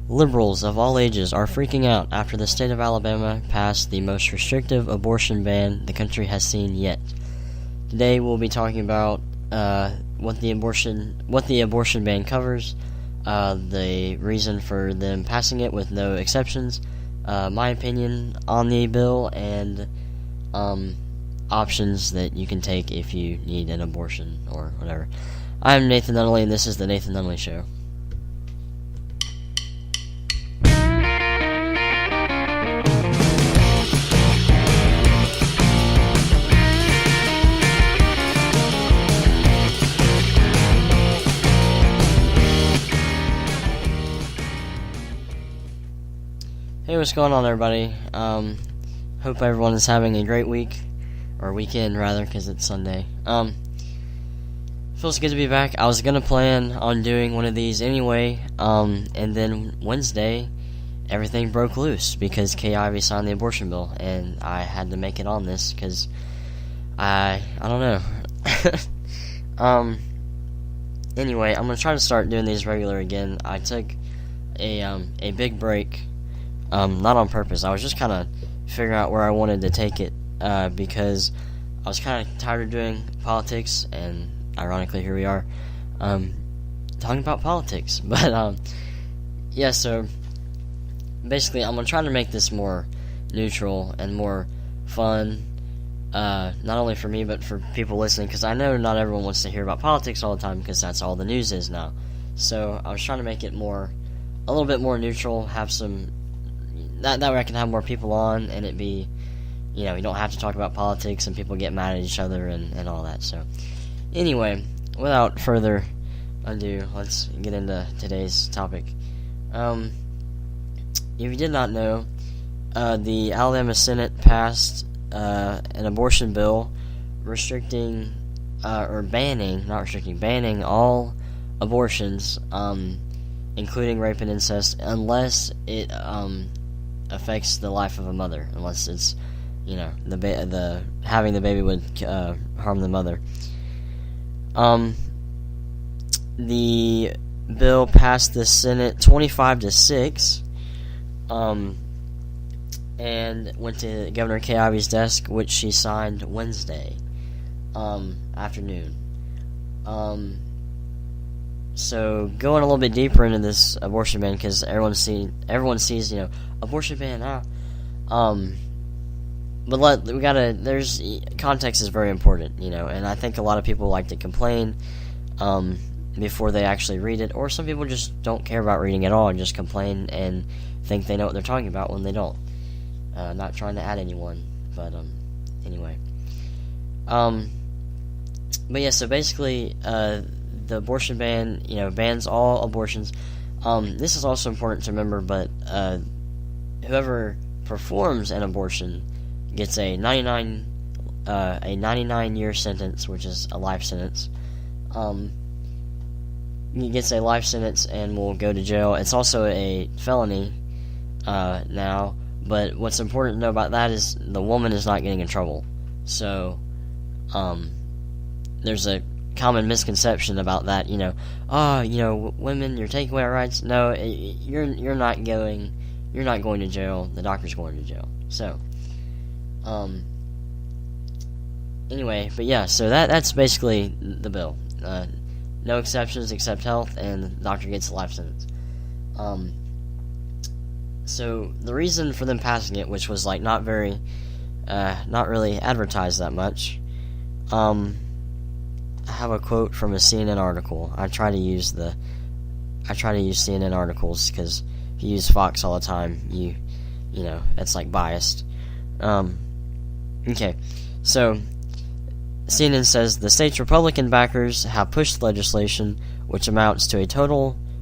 Liberals of all ages are freaking out after the state of Alabama passed the most restrictive abortion ban the country has seen yet. Today we'll be talking about what the abortion ban covers, the reason for them passing it with no exceptions, my opinion on the bill, and options that you can take if you need an abortion or whatever. I'm Nathan Nunley, and this is the Nathan Nunley Show. Hey, what's going on, everybody? Hope everyone is having a great week, or weekend rather, because it's Sunday. Feels good to be back. I was gonna plan on doing one of these anyway, and then Wednesday, everything broke loose because Kay Ivey signed the abortion bill, and I had to make it on this because I don't know. Anyway, I'm gonna try to start doing these regular again. I took a big break. Not on purpose. I was just kind of figuring out where I wanted to take it, because I was kind of tired of doing politics, and ironically, here we are, talking about politics. But, yeah, so, basically, I'm going to try to make this more neutral and more fun, not only for me, but for people listening, because I know not everyone wants to hear about politics all the time, because that's all the news is now. So, I was trying to make it a little bit more neutral, have some... That way I can have more people on, and it be, you don't have to talk about politics, and people get mad at each other, and all that. So, anyway, without further ado, let's get into today's topic. If you did not know, the Alabama Senate passed an abortion bill restricting, banning all abortions, including rape and incest, unless it, affects the life of a mother, unless it's, having the baby would harm the mother. The bill passed the Senate 25-6, and went to Governor Kay Ivey's desk, which she signed Wednesday afternoon. So going a little bit deeper into this abortion ban, because everyone sees, abortion ban now. But context is very important, and I think a lot of people like to complain before they actually read it, or some people just don't care about reading at all and just complain and think they know what they're talking about when they don't. Not trying to add anyone, but anyway. But yeah, so basically, the abortion ban, bans all abortions. This is also important to remember, but whoever performs an abortion gets a 99-year sentence, which is a life sentence. He gets a life sentence and will go to jail. It's also a felony now, but what's important to know about that is the woman is not getting in trouble. So, there's a common misconception about that, women, you're taking away our rights. No, you're not going to jail. The doctor's going to jail. So, anyway, but yeah, so that's basically the bill. No exceptions except health, and the doctor gets a life sentence. So the reason for them passing it, which was not really advertised that much, I have a quote from a CNN article. I try to use CNN articles, because if you use Fox all the time, it's biased. Okay, so CNN says the state's Republican backers have pushed legislation which amounts to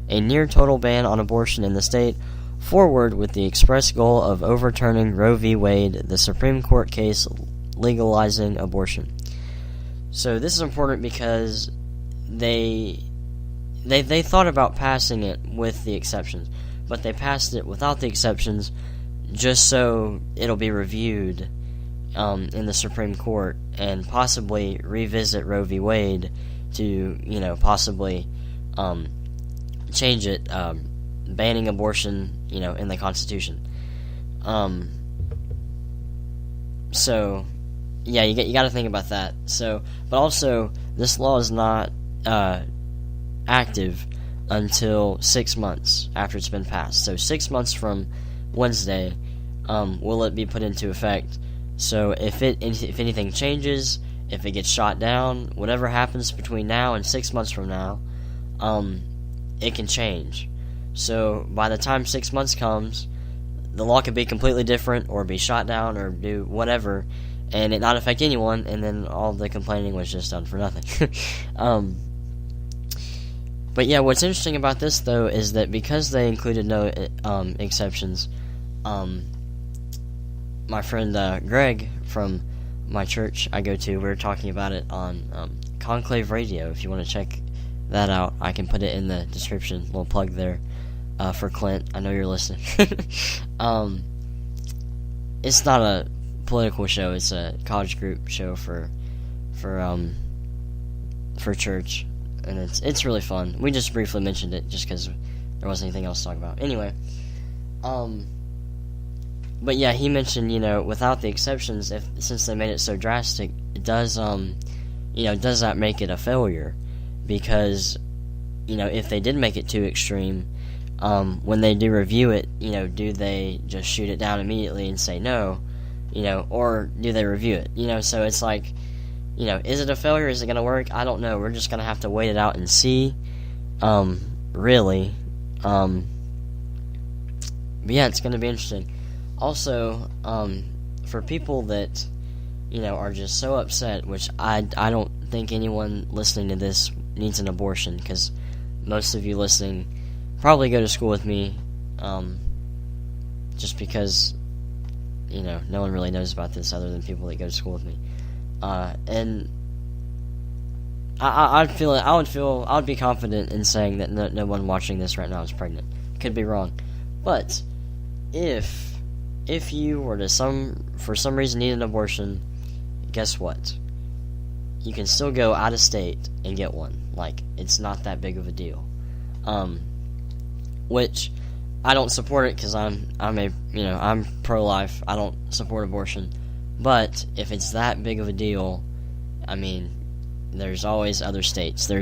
a near total ban on abortion in the state forward with the express goal of overturning Roe v. Wade, the Supreme Court case legalizing abortion. So this is important because they thought about passing it with the exceptions, but they passed it without the exceptions just so it'll be reviewed in the Supreme Court and possibly revisit Roe v. Wade to, possibly change it banning abortion, in the Constitution. So, yeah, you got to think about that. So, but also, this law is not active until 6 months after it's been passed. So 6 months from Wednesday, will it be put into effect. So if anything changes, if it gets shot down, whatever happens between now and 6 months from now, it can change. So by the time 6 months comes, the law could be completely different, or be shot down, or do whatever, and it not affect anyone, and then all the complaining was just done for nothing. But yeah, what's interesting about this, though, is that because they included no exceptions, my friend Greg from my church I go to, we were talking about it on Conclave Radio. If you want to check that out, I can put it in the description. Little plug there for Clint. I know you're listening. It's not a political show. It's a college group show for church. And it's really fun. We just briefly mentioned it just because there wasn't anything else to talk about. Anyway, but yeah, he mentioned, without the exceptions, since they made it so drastic, does that make it a failure? Because, if they did make it too extreme, when they do review it, do they just shoot it down immediately and say no, or do they review it? So it's like, is it a failure? Is it going to work? I don't know. We're just going to have to wait it out and see. Really. But yeah, it's going to be interesting. Also, for people that, are just so upset, which I don't think anyone listening to this needs an abortion, because most of you listening probably go to school with me, just because, no one really knows about this other than people that go to school with me. And I would be confident in saying that no one watching this right now is pregnant. Could be wrong, but if you were to for some reason need an abortion, guess what? You can still go out of state and get one. Like, it's not that big of a deal. Which I don't support it because I'm pro-life. I don't support abortion. But if it's that big of a deal, there's always other states.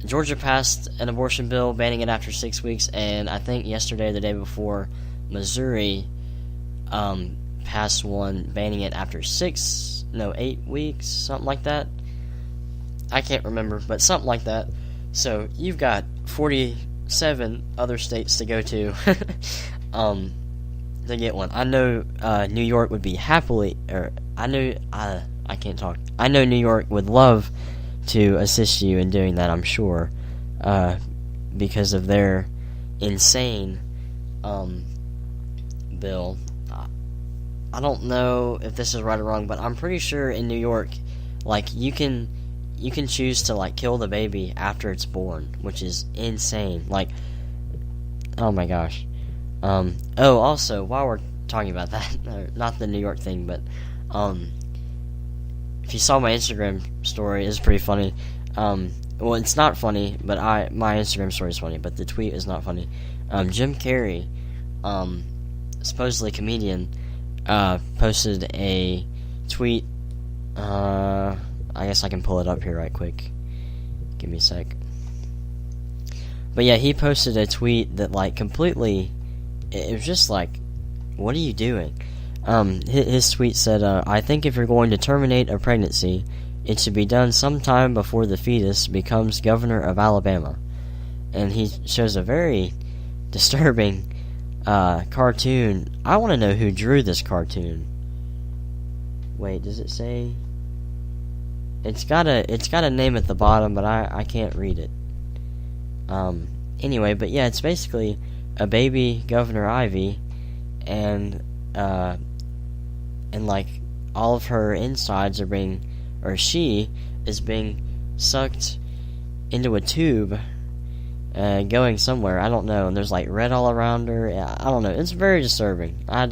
Georgia passed an abortion bill banning it after 6 weeks, and I think yesterday or the day before, Missouri passed one banning it after 8 weeks, something like that. I can't remember, but something like that. So you've got 47 other states to go to. To get one. I know New York would be I know New York would love to assist you in doing that, I'm sure, because of their insane bill. I don't know if this is right or wrong, but I'm pretty sure in New York, you can choose to kill the baby after it's born, which is insane. Oh my gosh. Also, while we're talking about that, not the New York thing, but, if you saw my Instagram story, it's pretty funny. Well, it's not funny, but my Instagram story is funny, but the tweet is not funny. Jim Carrey, supposedly comedian, posted a tweet, I guess I can pull it up here right quick. Give me a sec. But yeah, he posted a tweet that, completely... It was just what are you doing? His tweet said, I think if you're going to terminate a pregnancy, it should be done sometime before the fetus becomes governor of Alabama. And he shows a very disturbing cartoon. I want to know who drew this cartoon. Wait, does it say? It's got a name at the bottom, but I can't read it. Anyway, but yeah, it's basically a baby Governor Ivy, and all of her insides are she is being sucked into a tube, going somewhere. I don't know, and there's red all around her. I don't know. It's very disturbing. I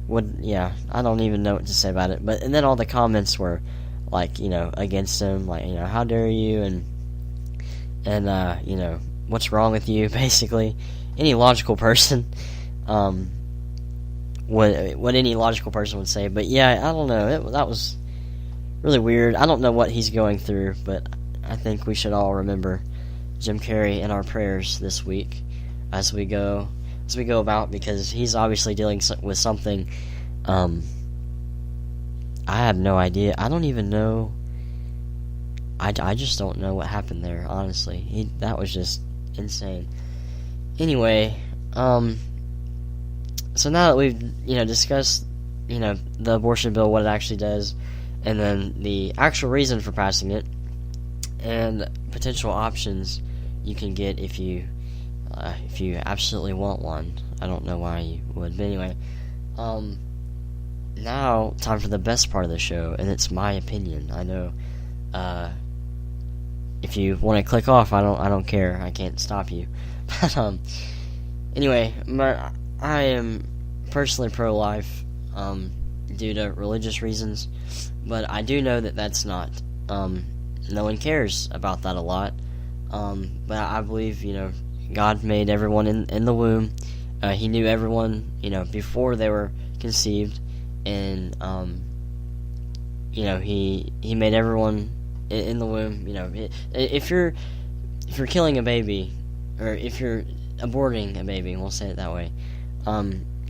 don't even know what to say about it. And then all the comments were against him, how dare you, and what's wrong with you, basically. Any logical person, what any logical person would say. But yeah, I don't know, that was really weird. I don't know what he's going through, but I think we should all remember Jim Carrey in our prayers this week as we go about, because he's obviously dealing with something. I have no idea. I don't even know. I just don't know what happened there, honestly. That was just insane. Anyway, so now that we've, discussed, the abortion bill, what it actually does, and then the actual reason for passing it, and potential options you can get if you absolutely want one. I don't know why you would, but anyway, now time for the best part of the show, and it's my opinion. I know, if you want to click off, I don't care. I can't stop you. But anyway, I am personally pro-life, due to religious reasons, but I do know that that's not. No one cares about that a lot. But I believe, God made everyone in the womb. He knew everyone, before they were conceived, and he made everyone in the womb. If you're killing a baby, or if you're aborting a baby, we'll say it that way,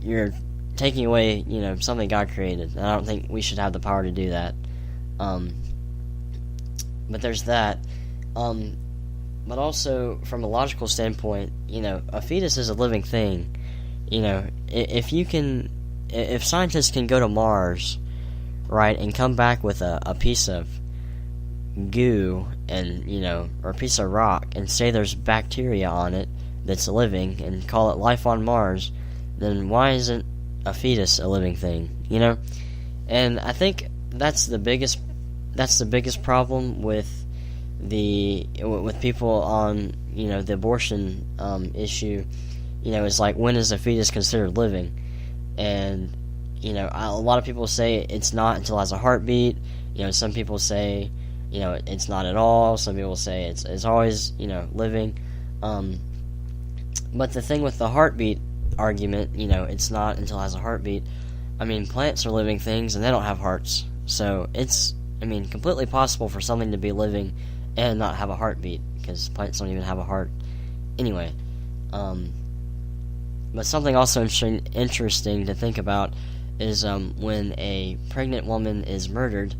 you're taking away, something God created, and I don't think we should have the power to do that. But there's that. But also, from a logical standpoint, a fetus is a living thing. If scientists can go to Mars, right, and come back with a piece of goo and, or a piece of rock, and say there's bacteria on it that's living, and call it life on Mars, then why isn't a fetus a living thing, And I think that's the biggest problem with people on, the abortion issue, is like, when is a fetus considered living? And, a lot of people say it's not until it has a heartbeat. Some people say, it's not at all. Some people say it's always, living. But the thing with the heartbeat argument, it's not until it has a heartbeat. I mean, plants are living things, and they don't have hearts. So it's, completely possible for something to be living and not have a heartbeat, because plants don't even have a heart. Anyway, but something also interesting to think about is when a pregnant woman is murdered,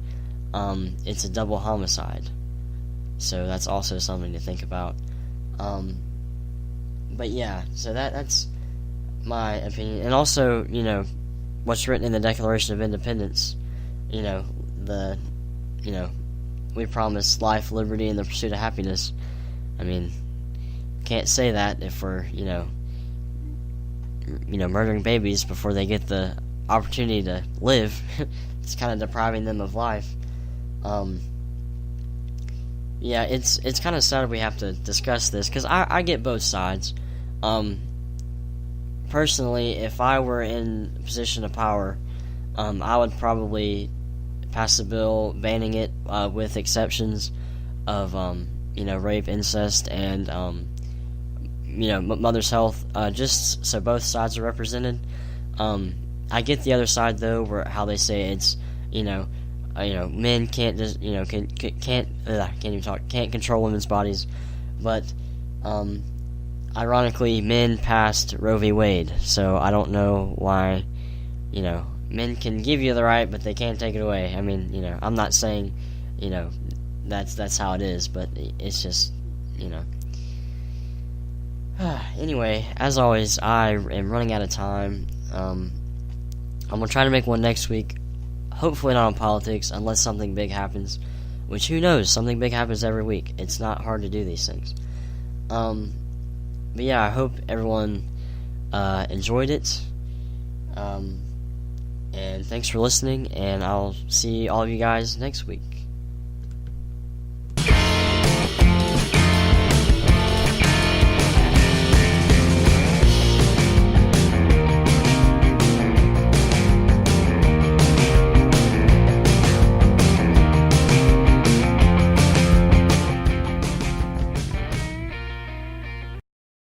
it's a double homicide. So that's also something to think about. But yeah, so that's my opinion. And also, what's written in the Declaration of Independence, we promise life, liberty, and the pursuit of happiness. Can't say that if we're, murdering babies before they get the opportunity to live. It's kind of depriving them of life. Yeah, it's kind of sad we have to discuss this, because I get both sides. Personally, if I were in a position of power, I would probably pass a bill banning it, with exceptions of, rape, incest, and, mother's health, just so both sides are represented. I get the other side, though, where how they say it's, men can't just, can't even talk, can't control women's bodies, but, ironically, men passed Roe v. Wade, so I don't know why, men can give you the right, but they can't take it away. I'm not saying, that's how it is, but it's just, Anyway, as always, I am running out of time. I'm gonna try to make one next week. Hopefully not on politics, unless something big happens. Which, who knows? Something big happens every week. It's not hard to do these things. But yeah, I hope everyone enjoyed it. And thanks for listening, and I'll see all of you guys next week.